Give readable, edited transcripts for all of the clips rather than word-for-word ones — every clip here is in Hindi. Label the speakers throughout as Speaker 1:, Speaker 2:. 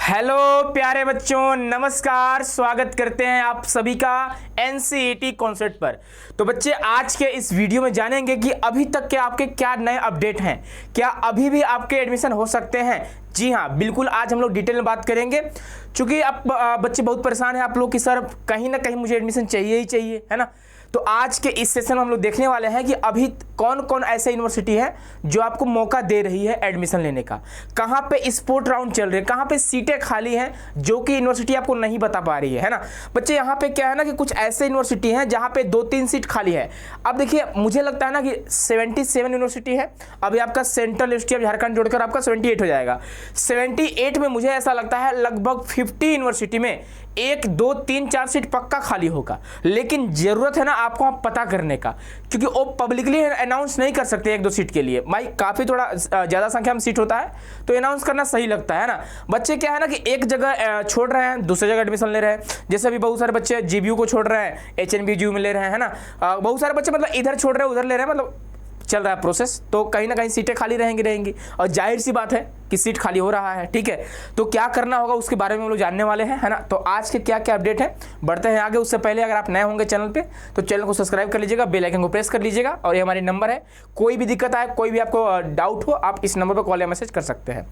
Speaker 1: हेलो प्यारे बच्चों, नमस्कार। स्वागत करते हैं आप सभी का एनसीईटी कॉन्सेप्ट पर। तो बच्चे, आज के इस वीडियो में जानेंगे कि अभी तक के आपके क्या नए अपडेट हैं, क्या अभी भी आपके एडमिशन हो सकते हैं। जी हाँ, बिल्कुल आज हम लोग डिटेल में बात करेंगे। चूंकि आप बच्चे बहुत परेशान हैं आप लोग कि सर कहीं ना कहीं मुझे एडमिशन चाहिए ही चाहिए, है ना। तो आज के इस सेशन में हम लोग देखने वाले हैं कि अभी कौन कौन ऐसे यूनिवर्सिटी है जो आपको मौका दे रही है एडमिशन लेने का, कहाँ पे स्पोर्ट राउंड चल रहे हैं, कहाँ पे सीटें खाली हैं जो कि यूनिवर्सिटी आपको नहीं बता पा रही है ना। बच्चे यहाँ पे क्या है ना कि कुछ ऐसे यूनिवर्सिटी हैं जहाँ पे 2-3 सीट खाली है। अब देखिए, मुझे लगता है ना कि 77 यूनिवर्सिटी है। अभी आपका सेंट्रल यूनिवर्सिटी ऑफ झारखंड जोड़कर आपका 78 हो जाएगा। 78 में मुझे ऐसा लगता है लगभग 50 यूनिवर्सिटी में 1, 2, 3, 4 सीट पक्का खाली होगा। लेकिन जरूरत है ना आपको पता करने का, क्योंकि वो पब्लिकली अनाउंस नहीं कर सकते 1-2 सीट के लिए। भाई काफ़ी थोड़ा ज़्यादा संख्या में सीट होता है तो अनाउंस करना सही लगता है ना। बच्चे क्या है ना कि एक जगह छोड़ रहे हैं, दूसरी जगह एडमिशन ले रहे हैं। जैसे अभी बहुत सारे बच्चे जीबीयू को छोड़ रहे हैं, एचएनबीयू में ले रहे हैं, है ना। बहुत सारे बच्चे मतलब इधर छोड़ रहे हैं उधर ले रहे हैं, मतलब चल रहा है प्रोसेस। तो कहीं ना कहीं सीटें खाली रहेंगी और जाहिर सी बात है कि सीट खाली हो रहा है, ठीक है। तो क्या करना होगा उसके बारे में हम लोग जानने वाले हैं, है ना। तो आज के क्या क्या अपडेट है, बढ़ते हैं आगे। उससे पहले अगर आप नए होंगे चैनल पे तो चैनल को सब्सक्राइब कर लीजिएगा, बेल आइकन को प्रेस कर लीजिएगा। और ये हमारे नंबर है, कोई भी दिक्कत आए, कोई भी आपको डाउट हो, आप इस नंबर पर कॉल या मैसेज कर सकते हैं।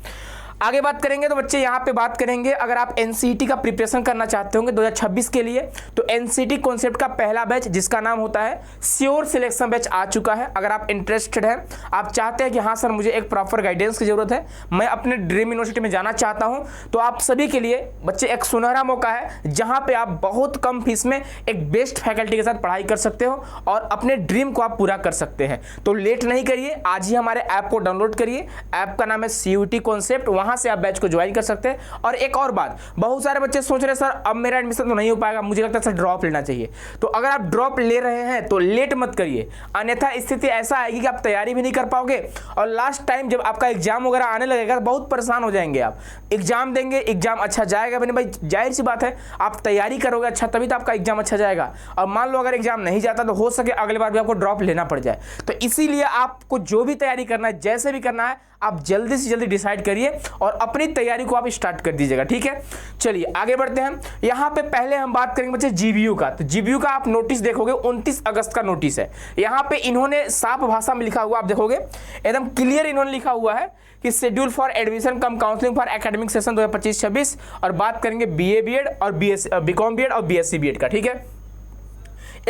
Speaker 1: आगे बात करेंगे तो बच्चे यहाँ पे बात करेंगे, अगर आप एनसीईटी का प्रिपरेशन करना चाहते होंगे 2026 के लिए, तो एनसीईटी कॉन्सेप्ट का पहला बैच जिसका नाम होता है श्योर सिलेक्शन बैच आ चुका है। अगर आप इंटरेस्टेड हैं, आप चाहते हैं कि हाँ सर मुझे एक प्रॉपर गाइडेंस की जरूरत है, मैं अपने ड्रीम यूनिवर्सिटी में जाना चाहता हूँ, तो आप सभी के लिए बच्चे एक सुनहरा मौका है जहाँ पे आप बहुत कम फीस में एक बेस्ट फैकल्टी के साथ पढ़ाई कर सकते हो और अपने ड्रीम को आप पूरा कर सकते हैं। तो लेट नहीं करिए, आज ही हमारे ऐप को डाउनलोड करिए। ऐप का नाम है सीयूटी कॉन्सेप्ट, वहाँ से आप बैच को ज्वाइन कर सकते हैं। और एक और बात, बहुत सारे बच्चे सोच रहे हैं सर अब मेरा एडमिशन तो नहीं हो पाएगा, मुझे लगता है सर ड्रॉप लेना चाहिए। तो अगर आप ड्रॉप ले रहे हैं तो लेट मत करिए, अन्यथा स्थिति ऐसा आएगी कि आप तैयारी भी नहीं कर पाओगे और लास्ट टाइम जब आपका एग्जाम वगैरह आने लगेगा बहुत परेशान हो जाएंगे। आप एग्जाम देंगे, एग्जाम अच्छा जाएगा भी नहीं, भाई जाहिर सी बात है आप तैयारी करोगे अच्छा तभी तो आपका एग्जाम अच्छा जाएगा। और मान लो अगर एग्जाम नहीं जाता तो हो सके अगली बार भी आपको ड्रॉप लेना पड़ जाए। तो इसीलिए आपको जो भी तैयारी करना है, जैसे भी करना है, आप जल्दी से जल्दी डिसाइड करिए और अपनी तैयारी को आप स्टार्ट कर दीजिएगा, ठीक है। चलिए आगे बढ़ते हैं। यहाँ पे पहले हम बात करेंगे बच्चे जीबीयू का। तो जीबीयू का आप नोटिस देखोगे 29 अगस्त का नोटिस है। यहाँ पे इन्होंने साफ भाषा में लिखा हुआ, आप देखोगे एकदम क्लियर इन्होंने लिखा हुआ है कि schedule for admission come counselling for academic session 2025-26। और बात करेंगे बीए बीएड और बीकॉम बीएड और बीएससी बीएड का, ठीक है।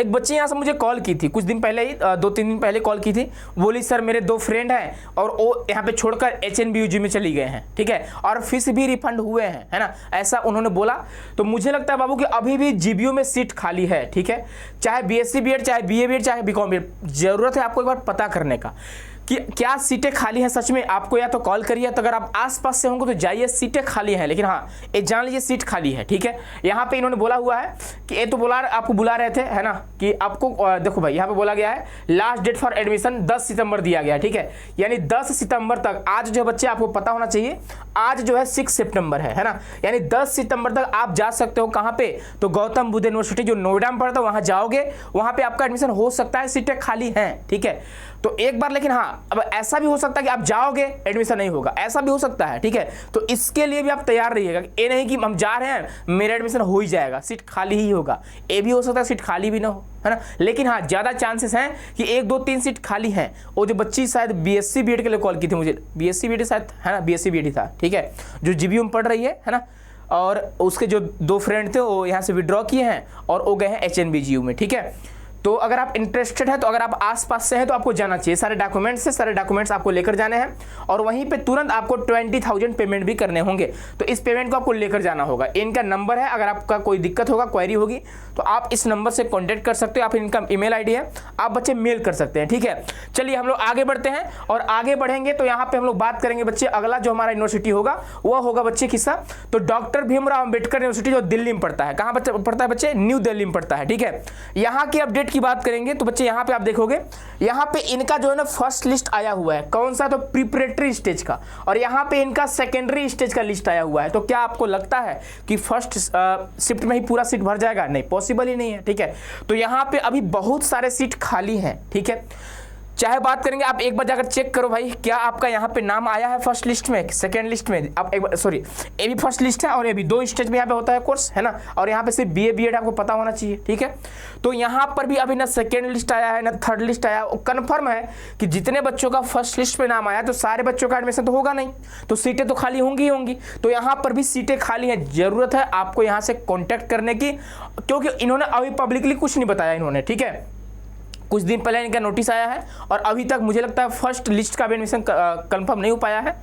Speaker 1: एक बच्ची यहाँ से मुझे कॉल की थी कुछ दिन पहले ही, 2-3 दिन पहले कॉल की थी। बोली सर मेरे 2 फ्रेंड हैं और वो यहाँ पे छोड़कर एचएनबीयू में चली गए हैं, ठीक है, और फीस भी रिफंड हुए हैं, है ना, ऐसा उन्होंने बोला। तो मुझे लगता है बाबू कि अभी भी जीबीयू में सीट खाली है, ठीक है। चाहे बीएससी बीएड, चाहे बीए बीएड, चाहे बीकॉम बीएड, जरूरत है आपको एक बार पता करने का कि क्या सीटें खाली हैं सच में। आपको या तो कॉल करिए, तो अगर आप आसपास से होंगे तो जाइए, सीटें खाली हैं। लेकिन हाँ ये जान लीजिए सीट खाली है, ठीक है। यहाँ पे इन्होंने बोला हुआ है कि ये तो आपको बुला रहे थे, है ना, कि आपको देखो भाई यहाँ पे बोला गया है लास्ट डेट फॉर एडमिशन 10 सितंबर दिया गया है, ठीक है। यानी 10 सितंबर तक, आज जो बच्चे आपको पता होना चाहिए, आज जो है 6 सितंबर है ना, यानी 10 सितंबर तक आप जा सकते हो। कहाँ पे? तो गौतम बुद्ध यूनिवर्सिटी जो नोएडा में पड़ता है वहाँ जाओगे, वहाँ पे आपका एडमिशन हो सकता है, सीटें खाली हैं, ठीक है। तो एक बार, लेकिन हाँ अब ऐसा भी हो सकता है कि आप जाओगे एडमिशन नहीं होगा, ऐसा भी हो सकता है, ठीक है। तो इसके लिए भी आप तैयार रहिएगा, ये नहीं कि हम जा रहे हैं मेरा एडमिशन हो ही जाएगा, सीट खाली ही होगा। ये भी हो सकता है सीट खाली भी ना हो, है ना। लेकिन हाँ ज़्यादा चांसेस हैं कि 1, 2, 3 सीट खाली हैं। वो जो बच्ची शायद बीएससी बीएड के लिए कॉल की थी मुझे, बीएससी बीएड शायद, है ना, बीएससी बीएड ही था, ठीक है, जो जीबीयू में पढ़ रही है ना। और उसके जो 2 फ्रेंड थे वो यहाँ से विड्रॉ किए हैं और वो गए हैं एचएनबीयू में, ठीक है। तो अगर आप इंटरेस्टेड है, तो अगर आप आसपास से हैं तो आपको जाना चाहिए। सारे डॉक्यूमेंट्स आपको लेकर जाने हैं और वहीं पे तुरंत आपको 20,000 पेमेंट भी करने होंगे। तो इस पेमेंट को आपको लेकर जाना होगा। इनका नंबर है, अगर आपका कोई दिक्कत होगा, क्वेरी होगी, तो आप इस नंबर से कॉन्टैक्ट कर सकते हो। आप इनका ईमेल आईडी है, आप बच्चे मेल कर सकते हैं, ठीक है। चलिए हम लोग आगे बढ़ते हैं और आगे बढ़ेंगे तो यहाँ पे हम लोग बात करेंगे बच्चे, अगला जो हमारा यूनिवर्सिटी होगा वह होगा बच्चे किसका, तो डॉक्टर भीमराव अम्बेडकर यूनिवर्सिटी जो दिल्ली में पड़ता है। कहाँ पड़ता है बच्चे? न्यू दिल्ली में पड़ता है, ठीक है। यहाँ की अपडेट की बात करेंगे तो बच्चे यहाँ पे आप देखोगे, यहाँ पे इनका जो है ना फर्स्ट लिस्ट आया हुआ है, कौन सा, तो प्रिपरेटरी स्टेज का, और यहाँ पे इनका सेकेंडरी स्टेज का लिस्ट आया हुआ है। तो क्या आपको लगता है कि फर्स्ट शिफ्ट में ही पूरा सीट भर जाएगा? नहीं, पॉसिबल ही नहीं है, ठीक है। तो यहाँ पे अभी बहुत सारे सीट खाली हैं, ठीक है। चाहे बात करेंगे, आप एक बार जाकर चेक करो भाई, क्या आपका यहाँ पे नाम आया है फर्स्ट लिस्ट में, सेकंड लिस्ट में? आप एक बार, सॉरी, ए भी फर्स्ट लिस्ट है और ए भी, दो स्टेज में यहाँ पे होता है कोर्स, है ना। और यहाँ पे सिर्फ बीए बीएड आपको पता होना चाहिए, ठीक है। तो यहाँ पर भी अभी ना सेकेंड लिस्ट आया है ना थर्ड लिस्ट आया, कन्फर्म है कि जितने बच्चों का फर्स्ट लिस्ट में नाम आया तो सारे बच्चों का एडमिशन तो होगा नहीं, तो सीटें तो खाली होंगी ही होंगी। तो यहाँ पर भी सीटें खाली हैं, जरूरत है आपको यहाँ से कॉन्टैक्ट करने की, क्योंकि इन्होंने अभी पब्लिकली कुछ नहीं बताया इन्होंने, ठीक है। कुछ दिन पहले इनका नोटिस आया है और अभी तक मुझे लगता है फर्स्ट लिस्ट का भी एडमिशन कंफर्म नहीं हो पाया है।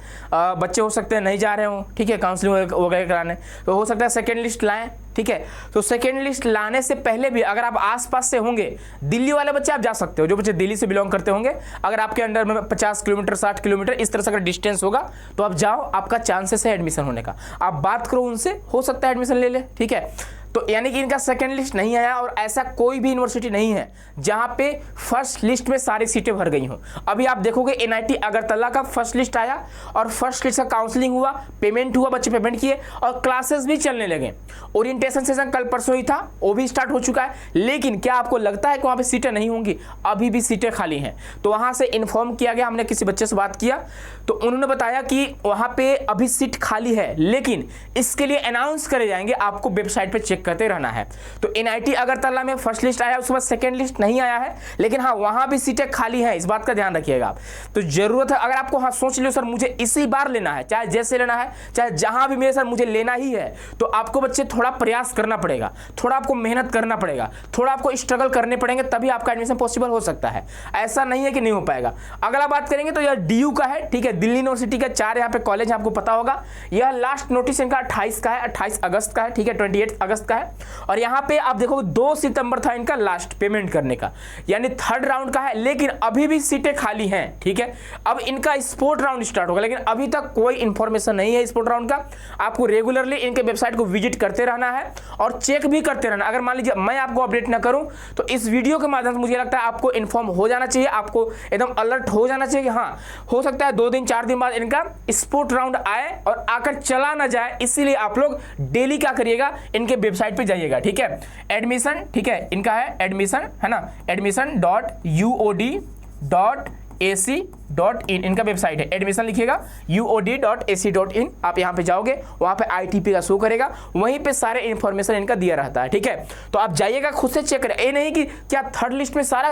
Speaker 1: बच्चे हो सकते हैं नहीं जा रहे हो, ठीक है, काउंसलिंग वगैरह कराने, तो हो सकता है सेकेंड लिस्ट लाएं, ठीक है। तो सेकेंड लिस्ट लाने से पहले भी अगर आप आसपास से होंगे, दिल्ली वाले बच्चे आप जा सकते हो, जो बच्चे दिल्ली से बिलोंग करते होंगे, अगर आपके अंडर में 50 किलोमीटर 60 किलोमीटर इस तरह से अगर डिस्टेंस होगा तो आप जाओ, आपका चांसेस है एडमिशन होने का। आप बात करो उनसे, हो सकता है एडमिशन ले ले, ठीक है। तो यानी कि इनका सेकंड लिस्ट नहीं आया और ऐसा कोई भी यूनिवर्सिटी नहीं है जहां पे फर्स्ट लिस्ट में सारी सीटें भर गई हों। अभी आप देखोगे एनआईटी अगरतला का फर्स्ट लिस्ट आया और फर्स्ट लिस्ट का काउंसलिंग हुआ, पेमेंट हुआ, बच्चे पेमेंट किए और क्लासेस भी चलने लगे। ओरिएंटेशन सेशन कल परसों ही था, वो भी स्टार्ट हो चुका है। लेकिन क्या आपको लगता है कि वहां पे सीटें नहीं होंगी? अभी भी सीटें खाली हैं। तो वहां से इन्फॉर्म किया गया, हमने किसी बच्चे से बात किया तो उन्होंने बताया कि वहां पे अभी सीट खाली है, लेकिन इसके लिए अनाउंस करे जाएंगे, आपको वेबसाइट पे चेक करते रहना है। तो एनआईटी अगरतला में फर्स्ट लिस्ट आया, उसके बाद सेकंड लिस्ट नहीं आया है, लेकिन हाँ वहां भी सीटें खाली हैं, इस बात का ध्यान रखिएगा आप। तो जरूरत है, अगर आपको हाँ सोच लियो सर मुझे इसी बार लेना है, चाहे जैसे लेना है, चाहे जहां भी मेरे सर मुझे लेना ही है, तो आपको बच्चे थोड़ा प्रयास करना पड़ेगा, थोड़ा आपको मेहनत करना पड़ेगा, थोड़ा आपको स्ट्रगल करने पड़ेंगे, तभी आपका एडमिशन पॉसिबल हो सकता है। ऐसा नहीं है कि नहीं हो पाएगा। अगला बात करेंगे तो यह डीयू का है, ठीक है, दिल्ली यूनिवर्सिटी का 4 यहाँ पे कॉलेज आपको पता होगा। यह लास्ट नोटिस इनका 28 का है, 28 अगस्त का है, ठीक है, 28 अगस्त का है। और यहाँ पे आप देखोगे 2 सितंबर था इनका लास्ट पेमेंट करने का, यानी थर्ड राउंड का है, लेकिन अभी भी सीटें खाली हैं, ठीक है। अब इनका स्पोर्ट राउंड स्टार्ट होगा, लेकिन अभी तक कोई इंफॉर्मेशन नहीं है स्पोर्ट राउंड का। आपको रेगुलरली इनके वेबसाइट को विजिट करते रहना है और चेक भी करते रहना। अगर मान लीजिए मैं आपको अपडेट ना करूं तो इस वीडियो के माध्यम से मुझे लगता है आपको इन्फॉर्म हो जाना चाहिए, आपको एकदम अलर्ट हो जाना चाहिए कि हाँ हो सकता है 2 दिन 4 दिन बाद इनका स्पोर्ट राउंड आए और आकर चला ना जाए। इसीलिए आप लोग डेली क्या करिएगा, इनके वेबसाइट पे जाइएगा, ठीक है। एडमिशन, ठीक है, इनका है एडमिशन, है ना, admission.uod.ac.in इनका वेबसाइट है। एडमिशन लिखिएगा uod.ac.in, आप यहाँ पे जाओगे, वहाँ पे ITP का शो करेगा, वहीं पे सारे इंफॉर्मेशन इनका दिया रहता है, ठीक है। तो आप जाइएगा, खुद से चेक करें। ये नहीं कि क्या थर्ड लिस्ट में सारा,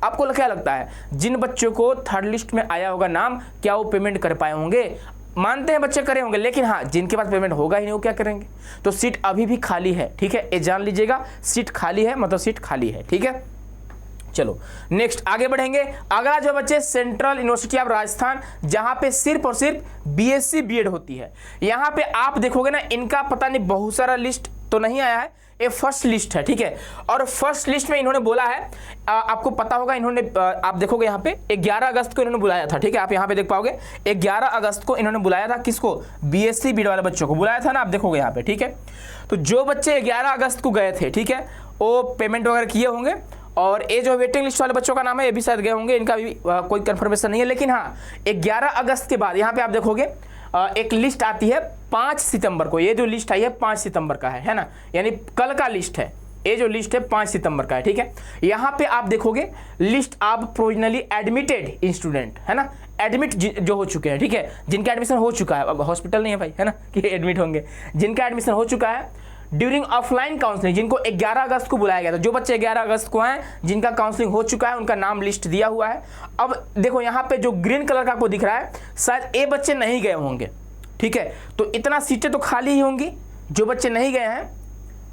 Speaker 1: आपको क्या लगता है जिन बच्चों को थर्ड लिस्ट में आया होगा नाम, क्या वो पेमेंट कर पाए होंगे? मानते हैं बच्चे करे होंगे, लेकिन हाँ जिनके पास पेमेंट होगा ही नहीं वो क्या करेंगे? तो सीट अभी भी खाली है, ठीक है, ये जान लीजिएगा, सीट खाली है, मतलब सीट खाली है, ठीक है। चलो नेक्स्ट आगे बढ़ेंगे। अगला जो बच्चे सेंट्रल यूनिवर्सिटी ऑफ राजस्थान, जहां पे सिर्फ और सिर्फ बीएससी बीएड होती है, यहां पे आप देखोगे ना इनका पता नहीं बहुत सारा लिस्ट तो नहीं आया है, ये फर्स्ट लिस्ट है, ठीक है। और फर्स्ट लिस्ट में इन्होंने बोला है, आपको पता होगा इन्होंने, आप देखोगे यहाँ पे 11 अगस्त को इन्होंने बुलाया था, ठीक है, आप यहाँ पे देख पाओगे 11 अगस्त को इन्होंने बुलाया था, किसको? बीएससी बीएड वाले बच्चों को बुलाया था ना, आप देखोगे यहाँ पे, ठीक है। तो जो बच्चे 11 अगस्त को गए थे, ठीक है, वो पेमेंट वगैरह किए होंगे, और ये जो वेटिंग लिस्ट वाले बच्चों का नाम है ये भी शायद गए होंगे, इनका भी कोई कंफर्मेशन नहीं है। लेकिन हाँ 11 अगस्त के बाद यहाँ पे आप देखोगे एक लिस्ट आती है 5 सितंबर को, ये जो लिस्ट आई है 5 सितंबर का है ना, यानी कल का लिस्ट है, ये जो लिस्ट है 5 सितंबर का है, ठीक है। यहाँ पे आप देखोगे list of provisionally admitted student, है ना, एडमिट जो हो चुके हैं, ठीक है, जिनका एडमिशन हो चुका है, अब हॉस्पिटल नहीं है भाई, है ना, कि एडमिट होंगे, जिनका एडमिशन हो चुका है ड्यूरिंग ऑफलाइन काउंसलिंग, जिनको 11 अगस्त को बुलाया गया था, जो बच्चे 11 अगस्त को आए जिनका काउंसलिंग हो चुका है उनका नाम लिस्ट दिया हुआ है। अब देखो यहाँ पे जो ग्रीन कलर का आपको दिख रहा है, शायद ये बच्चे नहीं गए होंगे, ठीक है। तो इतना सीटें तो खाली ही होंगी, जो बच्चे नहीं गए हैं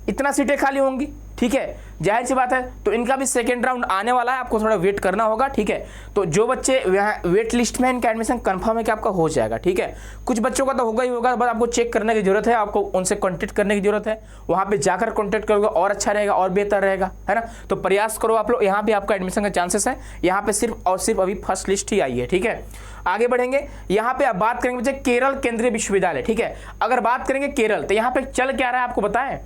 Speaker 1: इतना सीटें खाली होंगी, ठीक है, जाहिर सी बात है। तो इनका भी सेकेंड राउंड आने वाला है, आपको थोड़ा वेट करना होगा, ठीक है। तो जो बच्चे यहाँ वेट लिस्ट में, इनका एडमिशन कंफर्म है कि आपका हो जाएगा, ठीक है। कुछ बच्चों का तो होगा ही होगा, बस आपको चेक करने की जरूरत है, आपको उनसे कॉन्टेक्ट करने की जरूरत है, वहाँ पे जाकर कॉन्टेक्ट करोगे और अच्छा रहेगा और बेहतर रहेगा, है ना। तो प्रयास करो आप लोग, यहाँ भी आपका एडमिशन का चांसेस है। यहाँ पे सिर्फ और सिर्फ अभी फर्स्ट लिस्ट ही आई है, ठीक है। आगे बढ़ेंगे, यहाँ पे आप बात करेंगे बच्चे केरल केंद्रीय विश्वविद्यालय, ठीक है। अगर बात करेंगे केरल, तो यहाँ पे चल क्या रहा है आपको बताएं,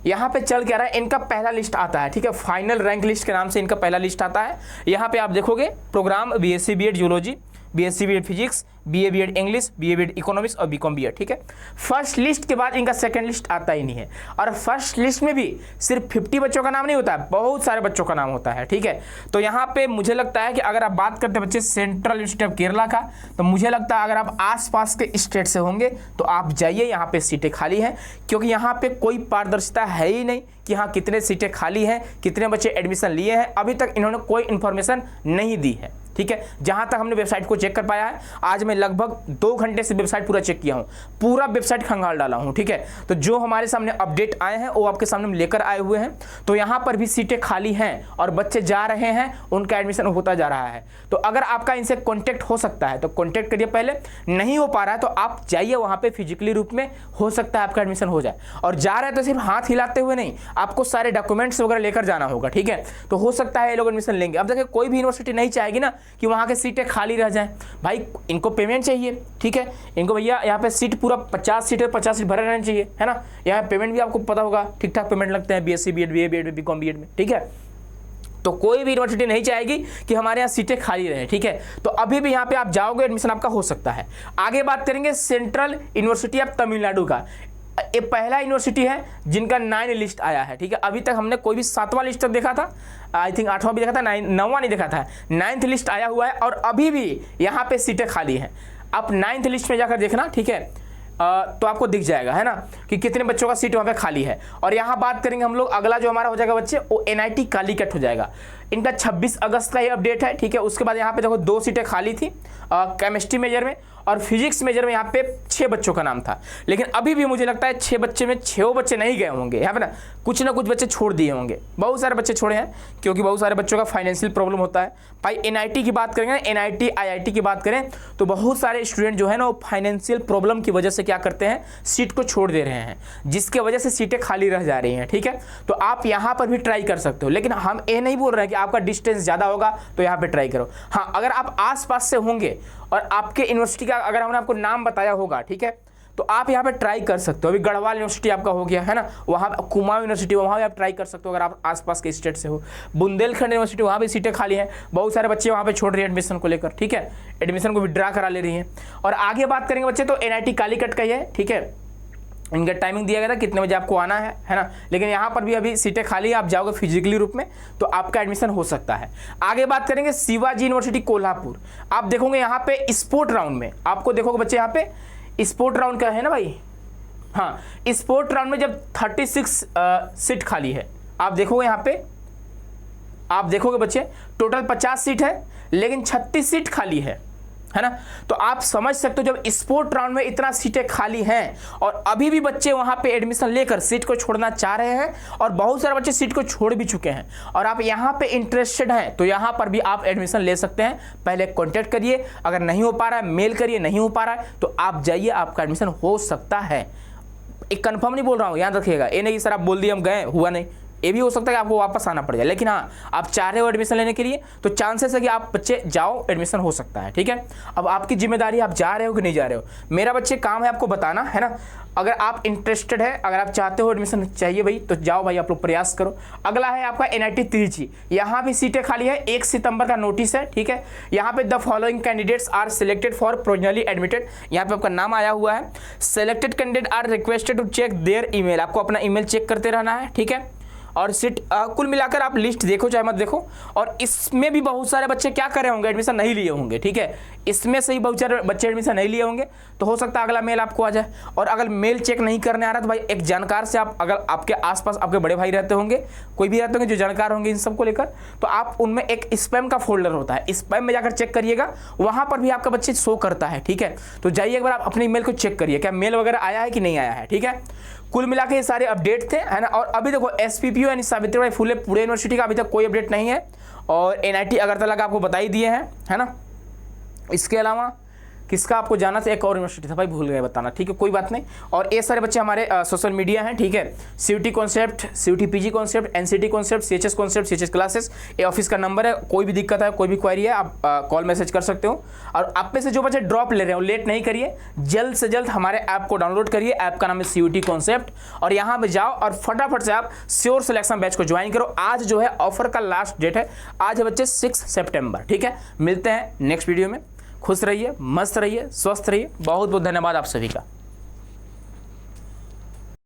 Speaker 1: यहाँ पे चल क्या रहा है, इनका पहला लिस्ट आता है, ठीक है, फाइनल रैंक लिस्ट के नाम से इनका पहला लिस्ट आता है। यहाँ पे आप देखोगे program BSc BEd zoology, BSc BEd physics, BA BEd English, BA BEd economics और BCom BEd, ठीक है। फर्स्ट लिस्ट के बाद इनका सेकंड लिस्ट आता ही नहीं है, और फर्स्ट लिस्ट में भी सिर्फ 50 बच्चों का नाम नहीं होता है, बहुत सारे बच्चों का नाम होता है, ठीक है। तो यहाँ पे मुझे लगता है कि अगर आप बात करते हैं बच्चे सेंट्रल यूनिवर्सिटी ऑफ केरला का, तो मुझे लगता है अगर आप आसपास के स्टेट से होंगे तो आप जाइए, यहाँ पे सीटें खाली हैं, क्योंकि यहाँ पे कोई पारदर्शिता है ही नहीं कि हाँ कितने सीटें खाली हैं, कितने बच्चे एडमिशन लिए हैं, अभी तक इन्होंने कोई इन्फॉर्मेशन नहीं दी है, ठीक है। जहां तक हमने वेबसाइट को चेक कर पाया है, आज मैं लगभग 2 घंटे से वेबसाइट पूरा चेक किया हूं, पूरा वेबसाइट खंगाल डाला हूं, ठीक है। तो जो हमारे सामने अपडेट आए हैं वो आपके सामने लेकर आए हुए हैं। तो यहां पर भी सीटें खाली हैं और बच्चे जा रहे हैं, उनका एडमिशन होता जा रहा है। तो अगर आपका इनसे कॉन्टेक्ट हो सकता है तो कॉन्टेक्ट करिए पहले, नहीं हो पा रहा है तो आप जाइए वहां पर फिजिकली रूप में, हो सकता है आपका एडमिशन हो जाए। और जा रहे हैं तो सिर्फ हाथ हिलाते हुए नहीं, आपको सारे डॉक्यूमेंट्स वगैरह लेकर जाना होगा, ठीक है। तो हो सकता है ये लोग एडमिशन लेंगे। अब देखिए कोई भी यूनिवर्सिटी नहीं चाहेगी ना कि वहाँ के सीटें खाली रह जाएं, भाई इनको पेमेंट चाहिए, ठीक है। इनको भैया यहाँ पे सीट पूरा 50 सीट है, 50 सीट भरे रहने चाहिए, है ना। यहाँ पेमेंट भी आपको पता होगा, ठीक ठाक पेमेंट लगते हैं BSc BEd BA BEd BCom BEd में, ठीक है। तो कोई भी यूनिवर्सिटी नहीं चाहेगी कि हमारे यहाँ सीटें खाली रहे, ठीक है। तो अभी भी यहाँ पे आप जाओगे एडमिशन आपका हो सकता है। आगे बात करेंगे सेंट्रल यूनिवर्सिटी ऑफ तमिलनाडु का। ये पहला यूनिवर्सिटी है जिनका 9 लिस्ट आया है, ठीक है। अभी तक हमने कोई भी 7वां लिस्ट तक देखा था, आई थिंक 8वां भी देखा था, 9वां नहीं देखा था, 9th लिस्ट आया हुआ है और अभी भी यहाँ पे सीटें खाली हैं। आप 9th लिस्ट में जाकर देखना, ठीक है, तो आपको दिख जाएगा, है ना, कि कितने बच्चों का सीट वहाँ पे खाली है। और यहाँ बात करेंगे हम लोग, अगला जो हमारा हो जाएगा बच्चे वो NIT कालीकट हो जाएगा। इनका 26 अगस्त का ये अपडेट है, ठीक है। उसके बाद यहाँ पे देखो 2 सीटें खाली थी केमिस्ट्री मेजर में, और फिजिक्स मेजर में यहाँ पे 6 बच्चों का नाम था। लेकिन अभी भी मुझे लगता है 6 बच्चे में 6 बच्चे नहीं गए होंगे, यहाँ पे ना कुछ बच्चे छोड़ दिए होंगे, बहुत सारे बच्चे छोड़े हैं, क्योंकि बहुत सारे बच्चों का फाइनेंशियल प्रॉब्लम होता है। भाई NIT की बात करेंगे, NIT IIT की बात करें तो बहुत सारे स्टूडेंट जो है ना वो फाइनेंशियल प्रॉब्लम की वजह से क्या करते हैं, सीट को छोड़ दे रहे हैं, जिसके वजह से सीटें खाली रह जा रही हैं, ठीक है। तो आप यहाँ पर भी ट्राई कर सकते हो, लेकिन हम ये नहीं बोल रहे हैं कि आपका डिस्टेंस ज़्यादा होगा तो यहाँ पे ट्राई करो। हाँ, अगर आप आसपास से होंगे और आपके यूनिवर्सिटी का अगर हमने आपको नाम बताया होगा, ठीक है, तो आप यहाँ पे ट्राई कर सकते हो। अभी गढ़वाल यूनिवर्सिटी आपका हो गया, है ना, वहाँ कुमाऊं यूनिवर्सिटी, वहाँ भी आप ट्राई कर सकते हो अगर आप आसपास के स्टेट से हो। बुंदेलखंड यूनिवर्सिटी, वहाँ भी सीटें खाली हैं, बहुत सारे बच्चे वहाँ पे छोड़ रहे हैं एडमिशन को लेकर, ठीक है, एडमिशन को विड्रा करा ले रही हैं। और आगे बात करेंगे बच्चे तो NIT कालीकट का ही है, ठीक है। इनका टाइमिंग दिया गया था कितने बजे आपको आना है ना, लेकिन यहाँ पर भी अभी सीटें खाली है, आप जाओगे फिजिकली रूप में तो आपका एडमिशन हो सकता है। आगे बात करेंगे शिवाजी यूनिवर्सिटी कोल्हापुर। आप देखोगे यहाँ पे स्पोर्ट राउंड में, आपको देखोगे बच्चे यहाँ पे स्पोर्ट राउंड का है ना भाई, हाँ, स्पोर्ट राउंड में जब 36 सीट खाली है, आप देखोगे यहाँ पे, आप देखोगे बच्चे टोटल 50 सीट है लेकिन 36 सीट खाली है ना। तो आप समझ सकते हो जब स्पोर्ट राउंड में इतना सीटें खाली हैं और अभी भी बच्चे वहां पे एडमिशन लेकर सीट को छोड़ना चाह रहे हैं, और बहुत सारे बच्चे सीट को छोड़ भी चुके हैं, और आप यहां पे इंटरेस्टेड हैं तो यहां पर भी आप एडमिशन ले सकते हैं। पहले कांटेक्ट करिए, अगर नहीं हो पा रहा है मेल करिए, नहीं हो पा रहा है तो आप जाइए, आपका एडमिशन हो सकता है। एक कंफर्म नहीं बोल रहा हूँ, याद रखिएगा, ये नहीं सर आप बोल दिए हम गए, हुआ नहीं, ये भी हो सकता है कि आपको वापस आना पड़ जाए। लेकिन हाँ, आप चाह रहे हो एडमिशन लेने के लिए तो चांसेस है कि आप बच्चे जाओ, एडमिशन हो सकता है, ठीक है। अब आपकी जिम्मेदारी, आप जा रहे हो कि नहीं जा रहे हो। मेरा बच्चे काम है आपको बताना, है ना। अगर आप इंटरेस्टेड है, अगर आप चाहते हो एडमिशन चाहिए भाई, तो जाओ भाई, आप लोग प्रयास करो। अगला है आपका NIT त्रिची, यहाँ भी सीटें खाली है, 1 सितंबर का नोटिस है, ठीक है। यहाँ पे the following candidates are selected for provisionally admitted, यहाँ पे आपका नाम आया हुआ है। Selected candidate are requested to check their email, आपको अपना ईमेल चेक करते रहना है, ठीक है। और सीट कुल मिलाकर आप लिस्ट देखो चाहे मत देखो, और इसमें भी बहुत सारे बच्चे क्या कर रहे होंगे, एडमिशन नहीं लिए होंगे, ठीक है। इसमें से ही बहुत सारे बच्चे एडमिशन नहीं लिए होंगे, तो हो सकता है अगला मेल आपको आ जाए। और अगर मेल चेक नहीं करने आ रहा तो भाई एक जानकार से आप, अगर आपके आसपास आपके बड़े भाई रहते होंगे, कोई भी रहते होंगे जो जानकार होंगे इन सब को लेकर, तो आप उनमें एक स्पैम का फोल्डर होता है, स्पैम में जाकर चेक करिएगा, वहाँ पर भी आपका बच्चे शो करता है, ठीक है। तो जाइए एक बार आप अपने ईमेल को चेक करिए, क्या मेल वगैरह आया है कि नहीं आया है, ठीक है। कुल मिला के ये सारे अपडेट थे, है ना। और अभी देखो SPPU यानी सावित्रीबाई फुले पुणे यूनिवर्सिटी का अभी तक कोई अपडेट नहीं है, और NIT अगरतला का आपको बता ही दिए हैं, है ना। इसके अलावा किसका आपको जाना था, एक और यूनिवर्सिटी था भाई, भूल गए बताना, ठीक है, कोई बात नहीं। और ये सारे बच्चे हमारे सोशल मीडिया हैं, ठीक है। CUT concept, CUT PG concept, NCT concept, CHS concept, CHS classes, ये ऑफिस का नंबर है। कोई भी दिक्कत है, कोई भी क्वेरी है, आप कॉल मैसेज कर सकते हो। और आप में से जो बच्चे ड्रॉप ले रहे हो, लेट नहीं करिए, जल्द से जल्द हमारे ऐप को डाउनलोड करिए। ऐप का नाम है CUT कॉन्सेप्ट, और यहाँ पे जाओ और फटाफट से आप श्योर सिलेक्शन बैच को ज्वाइन करो। आज जो है ऑफर का लास्ट डेट है, आज है बच्चे 6 सितंबर, ठीक है। मिलते हैं नेक्स्ट वीडियो में, खुश रहिए, मस्त रहिए, स्वस्थ रहिए। बहुत बहुत धन्यवाद आप सभी का।